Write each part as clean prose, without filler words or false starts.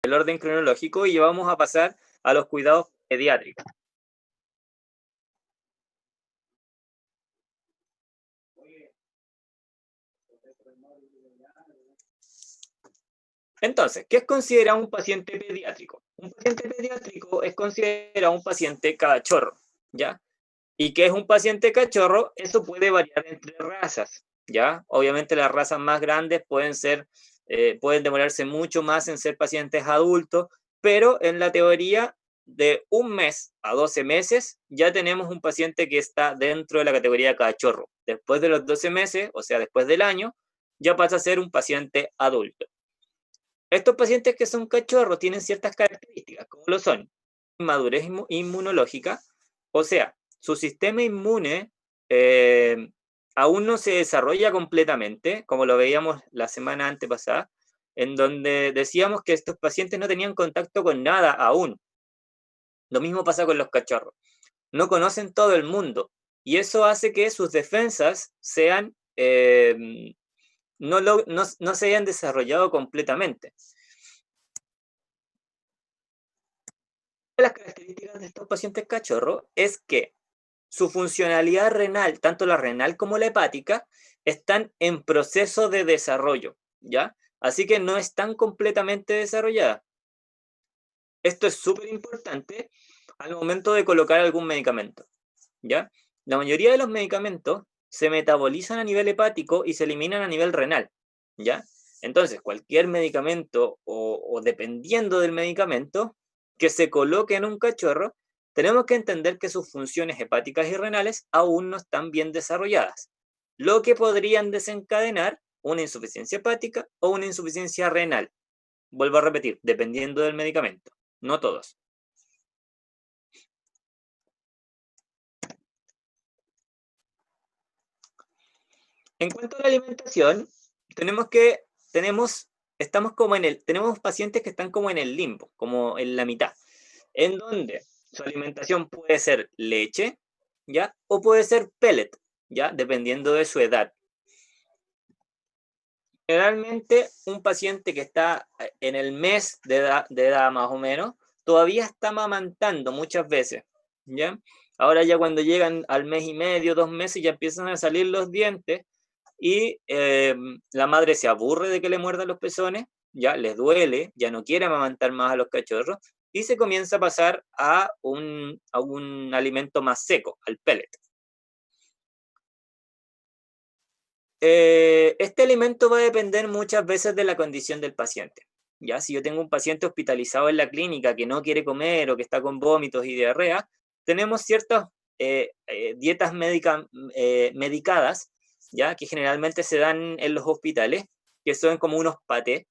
el orden cronológico y vamos a pasar a los cuidados pediátricos. Entonces, ¿qué es considerado un paciente pediátrico? Un paciente pediátrico es considerado un paciente cachorro, ¿ya? ¿Y qué es un paciente cachorro? Eso puede variar entre razas, ¿ya? Obviamente las razas más grandes pueden demorarse mucho más en ser pacientes adultos, pero en la teoría de 1 mes a 12 meses ya tenemos un paciente que está dentro de la categoría cachorro. Después de los 12 meses, o sea, después del año, ya pasa a ser un paciente adulto. Estos pacientes que son cachorros tienen ciertas características, como lo son inmadurez inmunológica, o sea, su sistema inmune aún no se desarrolla completamente, como lo veíamos la semana antepasada, en donde decíamos que estos pacientes no tenían contacto con nada aún. Lo mismo pasa con los cachorros. No conocen todo el mundo, y eso hace que sus defensas no se hayan desarrollado completamente. De las características de estos pacientes cachorros es que su funcionalidad renal, tanto la renal como la hepática, están en proceso de desarrollo, ¿ya? Así que no están completamente desarrolladas. Esto es súper importante al momento de colocar algún medicamento, ¿ya? La mayoría de los medicamentos se metabolizan a nivel hepático y se eliminan a nivel renal, ¿ya? Entonces, cualquier medicamento o dependiendo del medicamento que se coloque en un cachorro, tenemos que entender que sus funciones hepáticas y renales aún no están bien desarrolladas, lo que podrían desencadenar una insuficiencia hepática o una insuficiencia renal. Vuelvo a repetir, dependiendo del medicamento, no todos. En cuanto a la alimentación, tenemos pacientes que están como en el limbo, como en la mitad, en donde su alimentación puede ser leche, ¿ya? O puede ser pellet, ¿ya? Dependiendo de su edad. Generalmente, un paciente que está en el mes de edad más o menos, todavía está amamantando muchas veces, ¿ya? Ahora ya cuando llegan al mes y medio, 2 meses, ya empiezan a salir los dientes y la madre se aburre de que le muerdan los pezones, ya les duele, ya no quiere amamantar más a los cachorros y se comienza a pasar a un alimento más seco, al pellet. Este alimento va a depender muchas veces de la condición del paciente. Ya, si yo tengo un paciente hospitalizado en la clínica que no quiere comer o que está con vómitos y diarrea, tenemos ciertas dietas medicadas, ya, que generalmente se dan en los hospitales, que son como unos patés,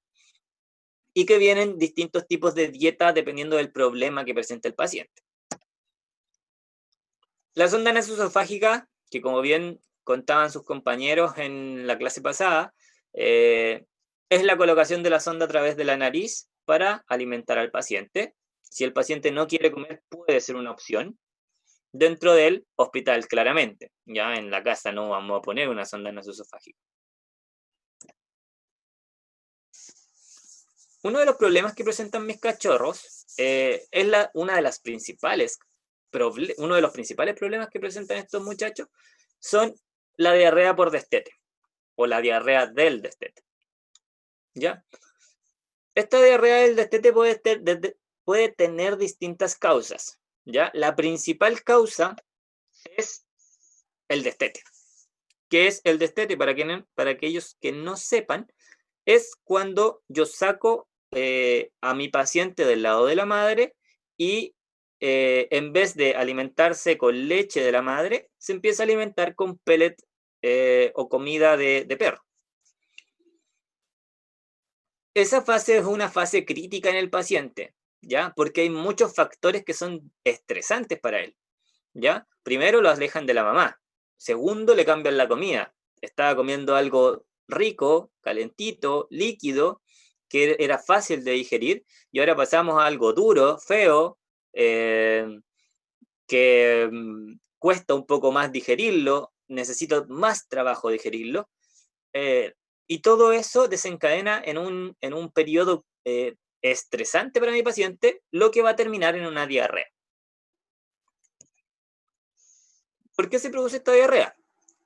y que vienen distintos tipos de dieta dependiendo del problema que presenta el paciente. La sonda nasoesofágica, que como bien contaban sus compañeros en la clase pasada, es la colocación de la sonda a través de la nariz para alimentar al paciente. Si el paciente no quiere comer, puede ser una opción. Dentro del hospital, claramente. Ya en la casa no vamos a poner una sonda nasoesofágica. Uno de los problemas que presentan mis cachorros es uno de los principales problemas que presentan estos muchachos son la diarrea por destete o la diarrea del destete. ¿Ya? Esta diarrea del destete puede tener distintas causas. ¿Ya? La principal causa es el destete. ¿Qué es el destete? Para aquellos que no sepan, es cuando yo saco a mi paciente del lado de la madre y en vez de alimentarse con leche de la madre, se empieza a alimentar con pellet o comida de perro. Esa fase es una fase crítica en el paciente, ¿ya? Porque hay muchos factores que son estresantes para él, ¿ya? Primero, lo alejan de la mamá. Segundo, le cambian la comida. Estaba comiendo algo rico, calentito, líquido, que era fácil de digerir, y ahora pasamos a algo duro, feo, que cuesta un poco más digerirlo, necesito más trabajo digerirlo, y todo eso desencadena en un periodo estresante para mi paciente, lo que va a terminar en una diarrea. ¿Por qué se produce esta diarrea?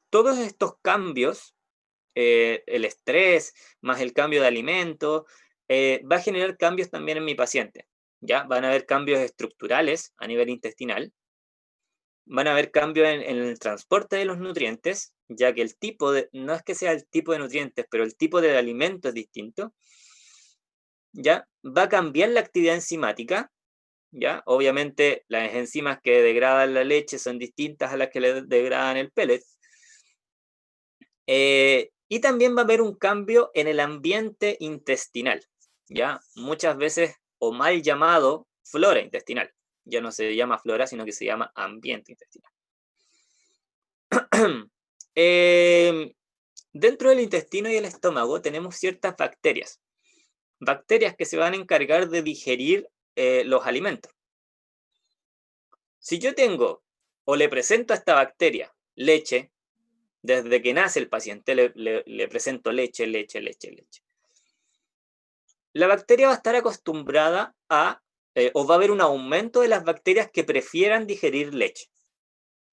Todos estos cambios, el estrés más el cambio de alimento, va a generar cambios también en mi paciente. ¿Ya? Van a haber cambios estructurales a nivel intestinal, van a haber cambios en el transporte de los nutrientes, ya que el tipo de, no es que sea el tipo de nutrientes, pero el tipo de alimento es distinto. ¿Ya? Va a cambiar la actividad enzimática, ¿ya? Obviamente las enzimas que degradan la leche son distintas a las que le degradan el pellet. Y también va a haber un cambio en el ambiente intestinal, ¿ya? Muchas veces, o mal llamado, flora intestinal. Ya no se llama flora, sino que se llama ambiente intestinal. Dentro del intestino y el estómago tenemos ciertas bacterias. Bacterias que se van a encargar de digerir los alimentos. Si yo tengo o le presento a esta bacteria leche, desde que nace el paciente le presento leche. La bacteria va a estar acostumbrada a, o va a haber un aumento de las bacterias que prefieran digerir leche.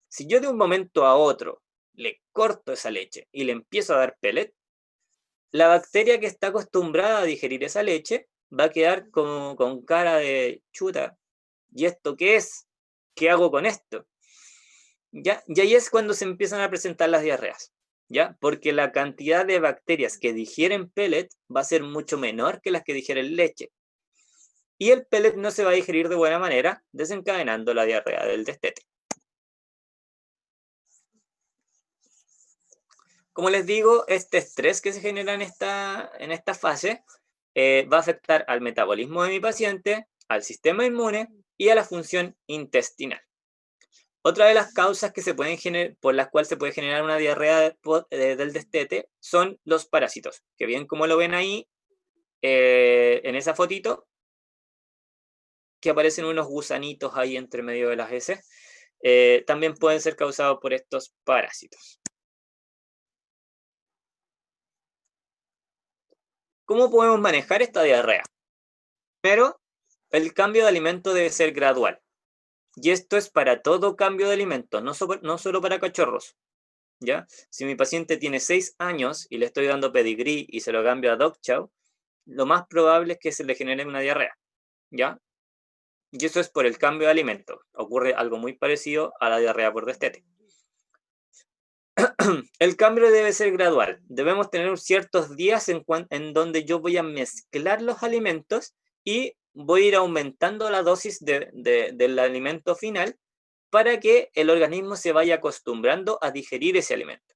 Si yo de un momento a otro le corto esa leche y le empiezo a dar pellet, la bacteria que está acostumbrada a digerir esa leche va a quedar con cara de chuta. ¿Y esto qué es? ¿Qué hago con esto? ¿Ya? Y ahí es cuando se empiezan a presentar las diarreas, ¿ya? Porque la cantidad de bacterias que digieren pellet va a ser mucho menor que las que digieren leche. Y el pellet no se va a digerir de buena manera, desencadenando la diarrea del destete. Como les digo, este estrés que se genera en esta fase va a afectar al metabolismo de mi paciente, al sistema inmune y a la función intestinal. Otra de las causas que se pueden por las cuales se puede generar una diarrea del destete son los parásitos, que bien como lo ven ahí en esa fotito, que aparecen unos gusanitos ahí entre medio de las heces, también pueden ser causados por estos parásitos. ¿Cómo podemos manejar esta diarrea? Primero, el cambio de alimento debe ser gradual. Y esto es para todo cambio de alimento, no solo para cachorros. ¿Ya? Si mi paciente tiene 6 años y le estoy dando pedigrí y se lo cambio a Dog Chow, lo más probable es que se le genere una diarrea. ¿Ya? Y eso es por el cambio de alimento. Ocurre algo muy parecido a la diarrea por destete. El cambio debe ser gradual. Debemos tener ciertos días en donde yo voy a mezclar los alimentos y voy a ir aumentando la dosis del alimento final para que el organismo se vaya acostumbrando a digerir ese alimento.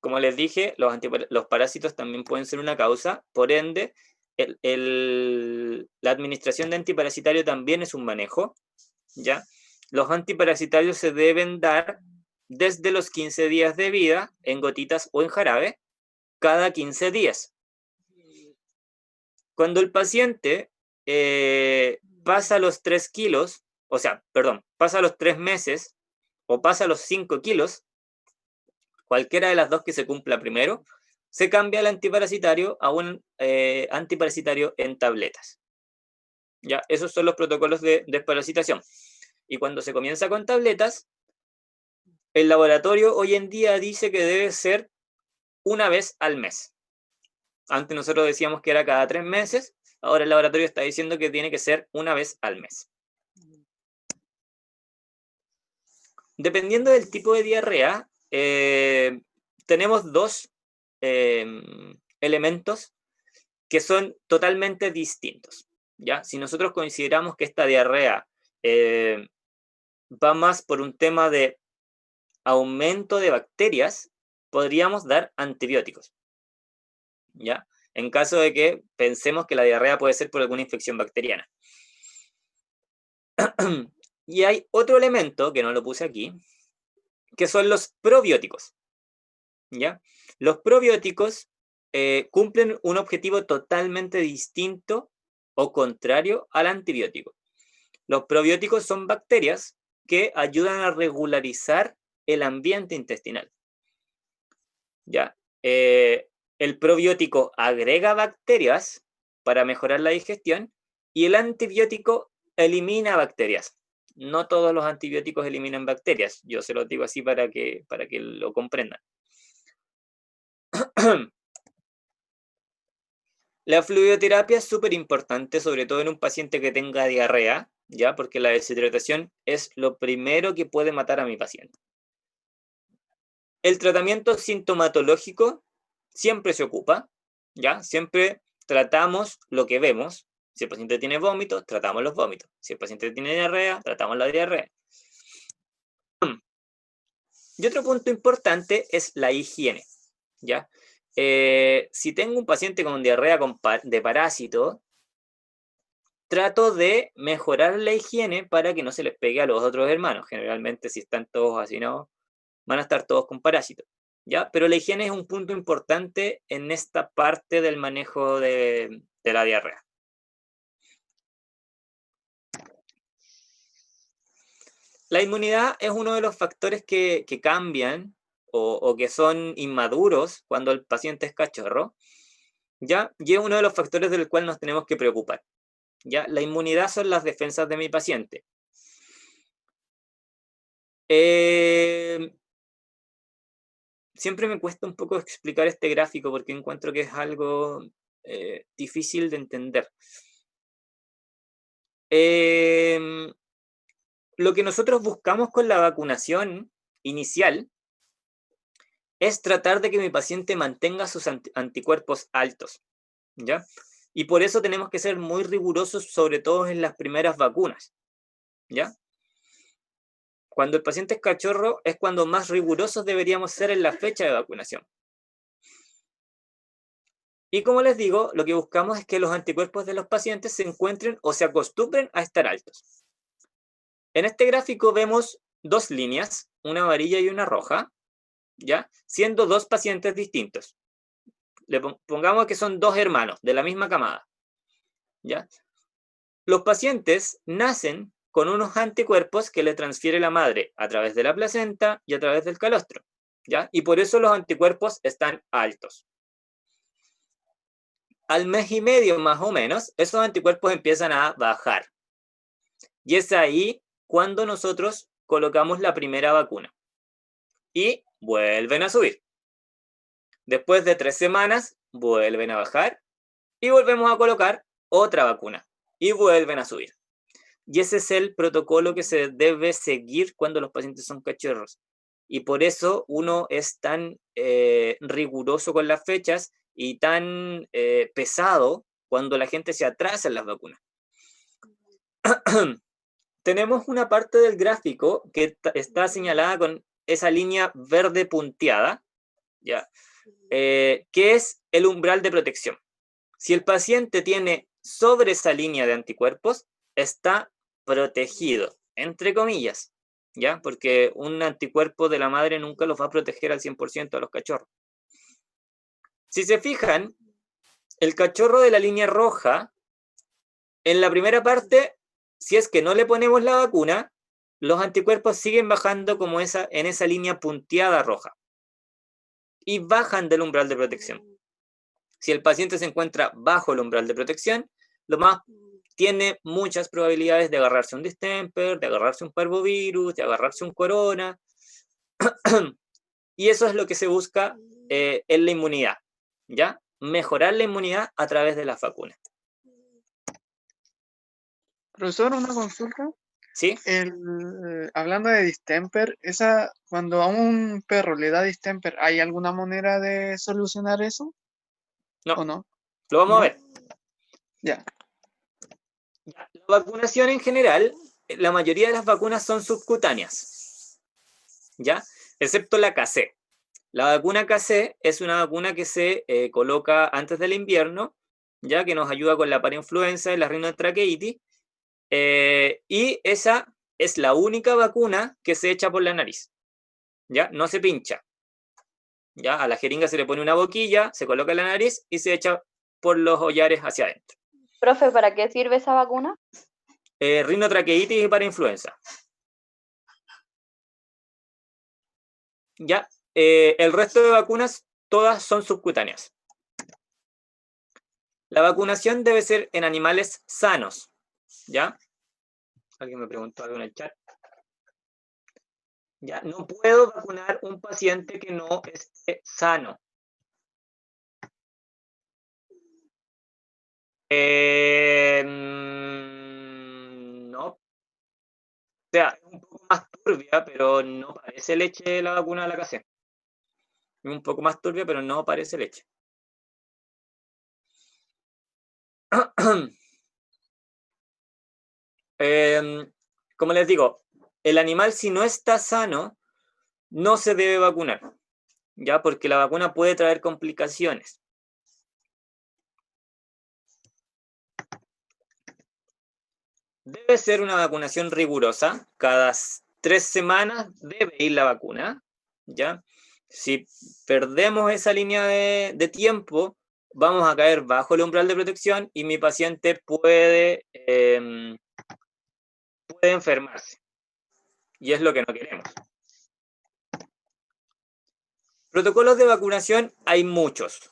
Como les dije, los parásitos también pueden ser una causa, por ende, la administración de antiparasitario también es un manejo, ¿ya? Los antiparasitarios se deben dar desde los 15 días de vida, en gotitas o en jarabe, cada 15 días. Cuando el paciente pasa los 3 kilos, o sea, perdón, pasa los 3 meses o pasa los 5 kilos, cualquiera de las dos que se cumpla primero, se cambia el antiparasitario a un antiparasitario en tabletas. ¿Ya? Esos son los protocolos de desparasitación. Y cuando se comienza con tabletas, el laboratorio hoy en día dice que debe ser una vez al mes. Antes nosotros decíamos que era cada 3 meses, ahora el laboratorio está diciendo que tiene que ser una vez al mes. Dependiendo del tipo de diarrea, tenemos dos elementos que son totalmente distintos. ¿Ya? Si nosotros consideramos que esta diarrea va más por un tema de aumento de bacterias, podríamos dar antibióticos. ¿Ya? En caso de que pensemos que la diarrea puede ser por alguna infección bacteriana. Y hay otro elemento, que no lo puse aquí, que son los probióticos. ¿Ya? Los probióticos cumplen un objetivo totalmente distinto o contrario al antibiótico. Los probióticos son bacterias que ayudan a regularizar el ambiente intestinal. ¿Ya? El probiótico agrega bacterias para mejorar la digestión, y el antibiótico elimina bacterias. No todos los antibióticos eliminan bacterias, yo se los digo así para que lo comprendan. La fluidoterapia es súper importante, sobre todo en un paciente que tenga diarrea, ¿ya? Porque la deshidratación es lo primero que puede matar a mi paciente. El tratamiento sintomatológico siempre se ocupa, ¿ya? Siempre tratamos lo que vemos. Si el paciente tiene vómitos, tratamos los vómitos. Si el paciente tiene diarrea, tratamos la diarrea. Y otro punto importante es la higiene, ¿ya? Si tengo un paciente con diarrea de parásito, trato de mejorar la higiene para que no se les pegue a los otros hermanos. Generalmente, si están todos hacinados, van a estar todos con parásitos, ¿ya? Pero la higiene es un punto importante en esta parte del manejo de la diarrea. La inmunidad es uno de los factores que cambian o que son inmaduros cuando el paciente es cachorro, ¿ya? Y es uno de los factores del cual nos tenemos que preocupar, ¿ya? La inmunidad son las defensas de mi paciente. Siempre me cuesta un poco explicar este gráfico porque encuentro que es algo difícil de entender. Lo que nosotros buscamos con la vacunación inicial es tratar de que mi paciente mantenga sus anticuerpos altos, ¿ya? Y por eso tenemos que ser muy rigurosos, sobre todo en las primeras vacunas, ¿ya? Cuando el paciente es cachorro es cuando más rigurosos deberíamos ser en la fecha de vacunación. Y como les digo, lo que buscamos es que los anticuerpos de los pacientes se encuentren o se acostumbren a estar altos. En este gráfico vemos dos líneas, una amarilla y una roja, ¿ya? Siendo dos pacientes distintos. Pongamos que son dos hermanos de la misma camada, ¿ya? Los pacientes nacen con unos anticuerpos que le transfiere la madre a través de la placenta y a través del calostro, ¿ya? Y por eso los anticuerpos están altos. Al mes y medio más o menos, esos anticuerpos empiezan a bajar. Y es ahí cuando nosotros colocamos la primera vacuna. Y vuelven a subir. Después de 3 semanas, vuelven a bajar y volvemos a colocar otra vacuna. Y vuelven a subir. Y ese es el protocolo que se debe seguir cuando los pacientes son cachorros. Y por eso uno es tan riguroso con las fechas y tan pesado cuando la gente se atrasa en las vacunas. Tenemos una parte del gráfico que está señalada con esa línea verde punteada, ¿ya? Que es el umbral de protección. Si el paciente tiene sobre esa línea de anticuerpos, está protegido, entre comillas, ¿ya? Porque un anticuerpo de la madre nunca los va a proteger al 100% a los cachorros. Si se fijan, el cachorro de la línea roja, en la primera parte, si es que no le ponemos la vacuna, los anticuerpos siguen bajando como en esa línea punteada roja. Y bajan del umbral de protección. Si el paciente se encuentra bajo el umbral de protección, tiene muchas probabilidades de agarrarse un distemper, de agarrarse un parvovirus, de agarrarse un corona. Y eso es lo que se busca en la inmunidad, ¿ya? Mejorar la inmunidad a través de las vacunas. Profesor, una consulta. ¿Sí? Hablando de distemper, cuando a un perro le da distemper, ¿hay alguna manera de solucionar eso? No. ¿O no? Lo vamos a ver. Ya. La vacunación en general, la mayoría de las vacunas son subcutáneas, ¿ya? Excepto la KC. La vacuna KC es una vacuna que se coloca antes del invierno, ya que nos ayuda con la parainfluenza y la rinotraqueitis, y esa es la única vacuna que se echa por la nariz, ¿ya? No se pincha, ¿ya? A la jeringa se le pone una boquilla, se coloca en la nariz y se echa por los hollares hacia adentro. Profe, ¿para qué sirve esa vacuna? Rinotraqueitis y parainfluenza. ¿Ya? El resto de vacunas, todas son subcutáneas. La vacunación debe ser en animales sanos, ¿ya? Alguien me preguntó algo en el chat. Ya, no puedo vacunar un paciente que no esté sano. No. O sea, es un poco más turbia, pero no parece leche la vacuna de la KC. Es un poco más turbia, pero no parece leche. Como les digo, el animal si no está sano, no se debe vacunar, ¿ya? Porque la vacuna puede traer complicaciones. Debe ser una vacunación rigurosa. Cada 3 semanas debe ir la vacuna, ¿ya? Si perdemos esa línea de tiempo, vamos a caer bajo el umbral de protección y mi paciente puede enfermarse. Y es lo que no queremos. Protocolos de vacunación hay muchos.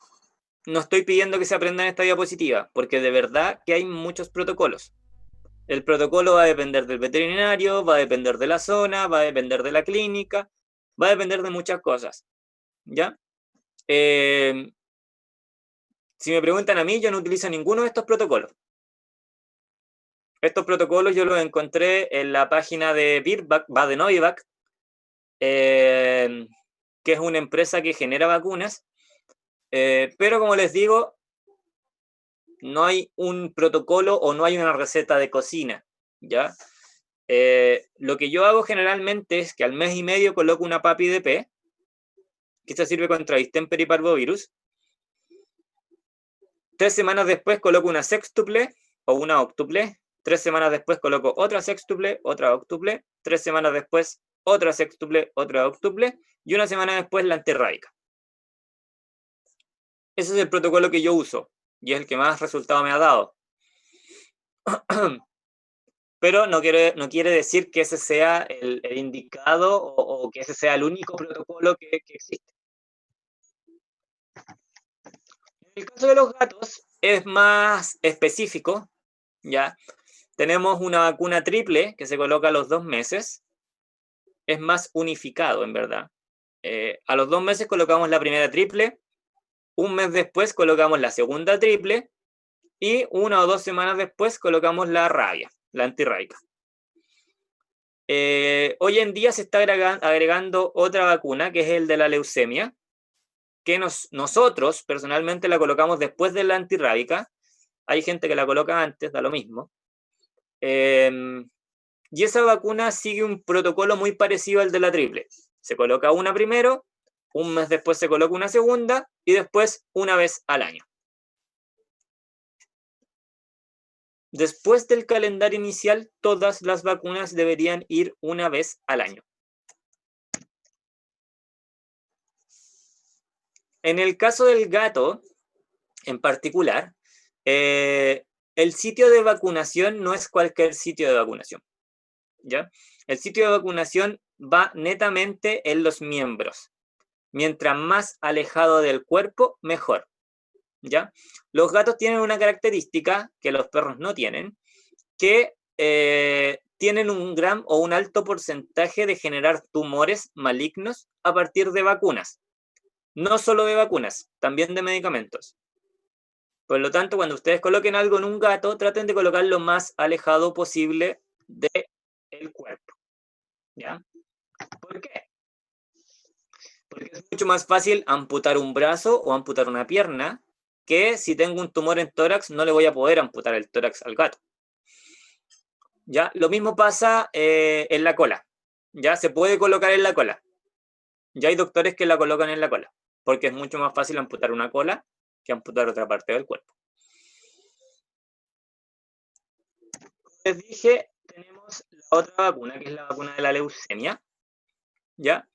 No estoy pidiendo que se aprendan esta diapositiva, porque de verdad que hay muchos protocolos. El protocolo va a depender del veterinario, va a depender de la zona, va a depender de la clínica, va a depender de muchas cosas, ¿ya? Si me preguntan a mí, yo no utilizo ninguno de estos protocolos. Estos protocolos yo los encontré en la página de Virbac, Baden-Württemberg, que es una empresa que genera vacunas, pero como les digo, no hay un protocolo o no hay una receta de cocina, ¿ya? Lo que yo hago generalmente es que al mes y medio coloco una PAPI-DP, que esta sirve contra distemper y parvovirus. 3 semanas después coloco una sextuple o una octuple. 3 semanas después coloco otra sextuple, otra octuple. 3 semanas después otra sextuple, otra octuple. Y una semana después la antirrábica. Ese es el protocolo que yo uso y es el que más resultado me ha dado. Pero no quiere decir que ese sea el indicado o que ese sea el único protocolo que existe. En el caso de los gatos es más específico, ¿ya? Tenemos una vacuna triple que se coloca a los 2 meses. Es más unificado, en verdad. A los 2 meses colocamos la primera triple, un mes después colocamos la segunda triple y 1 o 2 semanas después colocamos la rabia, la antirrábica. Hoy en día se está agregando otra vacuna, que es el de la leucemia, que nosotros personalmente la colocamos después de la antirrábica. Hay gente que la coloca antes, da lo mismo. Y esa vacuna sigue un protocolo muy parecido al de la triple. Se coloca una primero, un mes después se coloca una segunda y después una vez al año. Después del calendario inicial, todas las vacunas deberían ir una vez al año. En el caso del gato, en particular, el sitio de vacunación no es cualquier sitio de vacunación, ¿ya? El sitio de vacunación va netamente en los miembros. Mientras más alejado del cuerpo, mejor, ¿ya? Los gatos tienen una característica que los perros no tienen, que tienen un gran o un alto porcentaje de generar tumores malignos a partir de vacunas. No solo de vacunas, también de medicamentos. Por lo tanto, cuando ustedes coloquen algo en un gato, traten de colocarlo más alejado posible del cuerpo, ¿ya? ¿Por qué? Porque es mucho más fácil amputar un brazo o amputar una pierna, que si tengo un tumor en tórax, no le voy a poder amputar el tórax al gato. ¿Ya? Lo mismo pasa en la cola. Ya se puede colocar en la cola. Ya hay doctores que la colocan en la cola, porque es mucho más fácil amputar una cola que amputar otra parte del cuerpo. Como les dije, tenemos la otra vacuna, que es la vacuna de la leucemia. ¿Ya?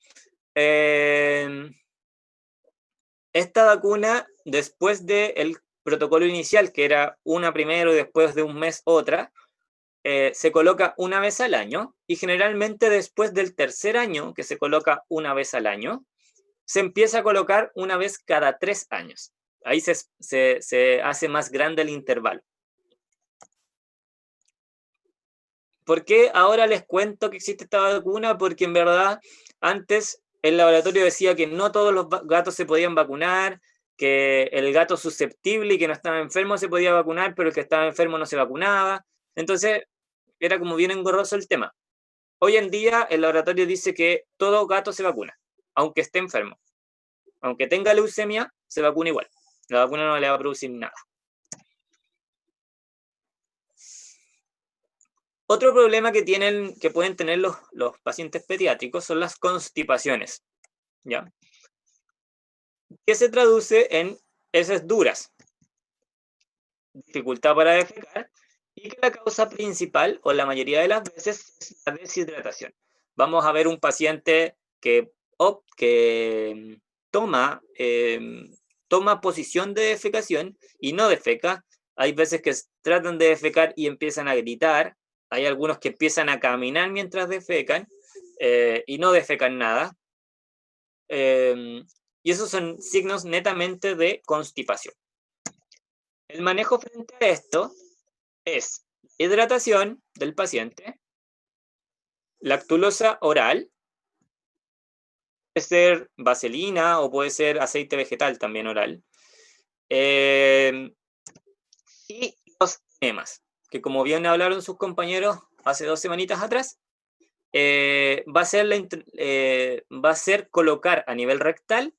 Esta vacuna, después del protocolo inicial, que era una primero y después de un mes otra, se coloca una vez al año y generalmente después del tercer año, que se coloca una vez al año, se empieza a colocar una vez cada 3 años. Ahí se hace más grande el intervalo. ¿Por qué ahora les cuento que existe esta vacuna? Porque en verdad antes el laboratorio decía que no todos los gatos se podían vacunar, que el gato susceptible y que no estaba enfermo se podía vacunar, pero el que estaba enfermo no se vacunaba. Entonces era como bien engorroso el tema. Hoy en día el laboratorio dice que todo gato se vacuna, aunque esté enfermo. Aunque tenga leucemia, se vacuna igual. La vacuna no le va a producir nada. Otro problema que pueden tener los pacientes pediátricos son las constipaciones, ¿ya? Que se traduce en heces duras, dificultad para defecar, y que la causa principal, o la mayoría de las veces, es la deshidratación. Vamos a ver un paciente que toma posición de defecación y no defeca. Hay veces que tratan de defecar y empiezan a gritar. Hay algunos que empiezan a caminar mientras defecan y no defecan nada. Y esos son signos netamente de constipación. El manejo frente a esto es hidratación del paciente, lactulosa oral, puede ser vaselina o puede ser aceite vegetal también oral, y los enemas, que como bien hablaron sus compañeros hace 2 semanitas atrás, va a ser colocar a nivel rectal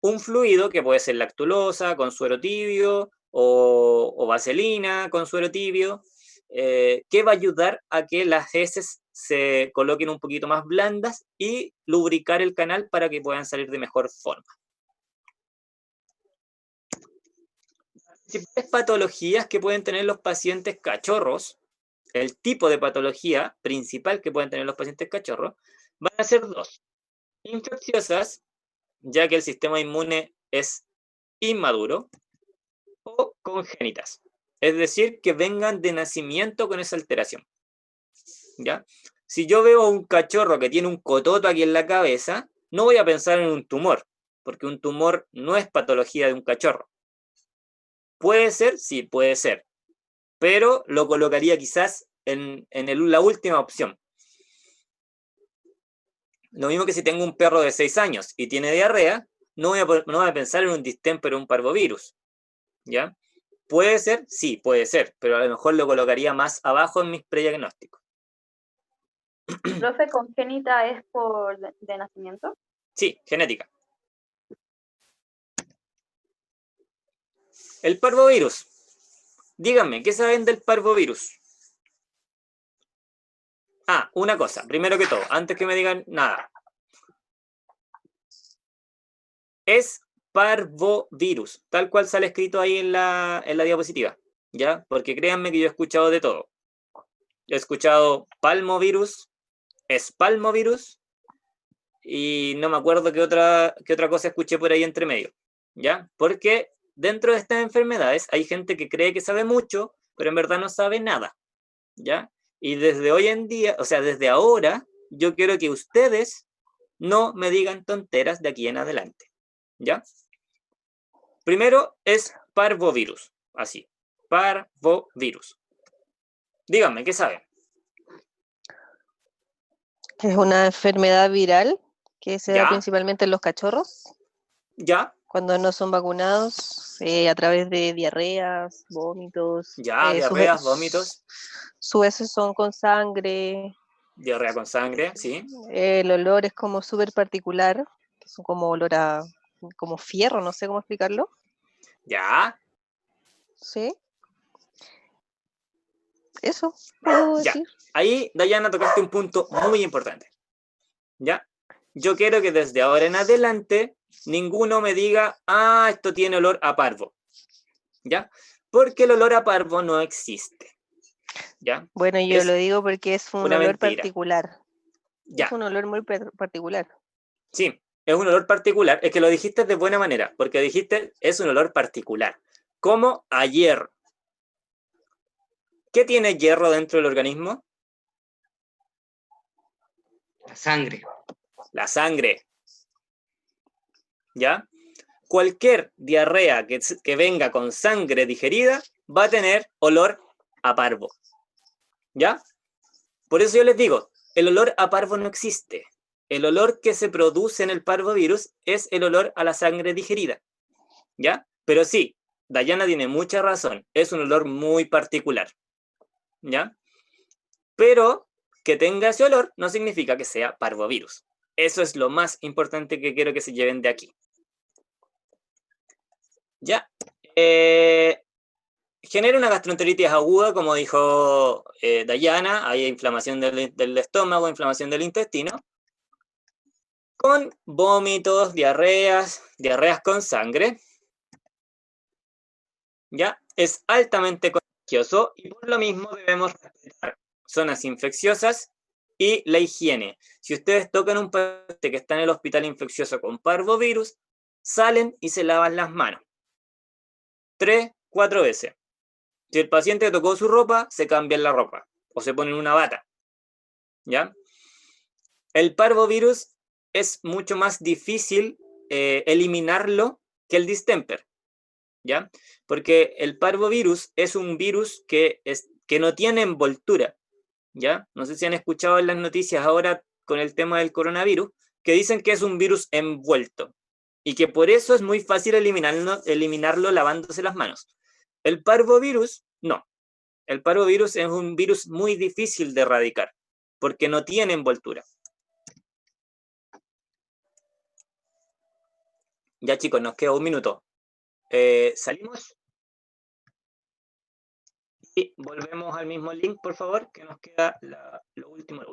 un fluido que puede ser lactulosa con suero tibio o vaselina con suero tibio, que va a ayudar a que las heces se coloquen un poquito más blandas y lubricar el canal para que puedan salir de mejor forma. Las principales patologías que pueden tener los pacientes cachorros, el tipo de patología principal que pueden tener los pacientes cachorros, van a ser 2. Infecciosas, ya que el sistema inmune es inmaduro, o congénitas, es decir, que vengan de nacimiento con esa alteración. ¿Ya? Si yo veo a un cachorro que tiene un cototo aquí en la cabeza, no voy a pensar en un tumor, porque un tumor no es patología de un cachorro. ¿Puede ser? Sí, puede ser, pero lo colocaría quizás en la última opción. Lo mismo que si tengo un perro de 6 años y tiene diarrea, no voy a pensar en un distemper o un parvovirus. ¿Ya? ¿Puede ser? Sí, puede ser, pero a lo mejor lo colocaría más abajo en mis prediagnósticos. ¿Profe, congénita es por de nacimiento? Sí, genética. El parvovirus. Díganme, ¿qué saben del parvovirus? Ah, una cosa, primero que todo, antes que me digan nada. Es parvovirus, tal cual sale escrito ahí en la diapositiva, ¿ya? Porque créanme que yo he escuchado de todo. He escuchado palmovirus, espalmovirus, y no me acuerdo qué otra cosa escuché por ahí entre medio, ¿ya? Porque dentro de estas enfermedades hay gente que cree que sabe mucho, pero en verdad no sabe nada, ¿ya? Y desde hoy en día, o sea, desde ahora, yo quiero que ustedes no me digan tonteras de aquí en adelante, ¿ya? Primero es parvovirus, así, parvovirus. Díganme, ¿qué saben? Es una enfermedad viral que se da ¿Ya? principalmente en los cachorros ¿Ya? cuando no son vacunados, a través de diarreas, vómitos. ¿Ya? Diarreas, vómitos, Sus heces son con sangre. diarrea con sangre, ¿sí? El olor es como súper particular, que es como olor a como fierro, no sé cómo explicarlo. ¿Ya? ¿Sí? Eso puedo Ya. decir. Ahí, Dayana, tocaste un punto muy importante. ¿Ya? Yo quiero que desde ahora en adelante ninguno me diga, ah, esto tiene olor a parvo. ¿Ya? Porque el olor a parvo no existe. ¿Ya? Bueno, yo Es lo digo porque es un una olor mentira. particular. Ya. Es un olor muy particular. Sí, es un olor particular. Es que lo dijiste de buena manera, porque dijiste es un olor particular. Como a hierro. ¿Qué tiene hierro dentro del organismo? La sangre. La sangre. ¿Ya? cualquier diarrea que venga con sangre digerida va a tener olor a parvo. ¿Ya? Por eso yo les digo, el olor a parvo no existe. El olor que se produce en el parvovirus es el olor a la sangre digerida. ¿Ya? Pero sí, Dayana tiene mucha razón. Es un olor muy particular. ¿Ya? Pero que tenga ese olor no significa que sea parvovirus. Eso es lo más importante que quiero que se lleven de aquí. ¿Ya? Genera una gastroenteritis aguda, como dijo Dayana. Hay inflamación del estómago, inflamación del intestino. Con vómitos, diarreas con sangre. ¿Ya? Es altamente contagioso y por lo mismo debemos respetar zonas infecciosas y la higiene. Si ustedes tocan un paciente que está en el hospital infeccioso con parvovirus, salen y se lavan las manos. 3, 4 veces. Si el paciente tocó su ropa, se cambian la ropa o se ponen una bata. ¿Ya? El parvovirus es mucho más difícil eliminarlo que el distemper. ¿Ya? Porque el parvovirus es un virus que no tiene envoltura. ¿Ya? No sé si han escuchado en las noticias ahora con el tema del coronavirus, que dicen que es un virus envuelto y que por eso es muy fácil eliminarlo lavándose las manos. El parvovirus, no. El parvovirus es un virus muy difícil de erradicar porque no tiene envoltura. Ya chicos, nos queda un minuto. Salimos y volvemos al mismo link, por favor, que nos queda lo último.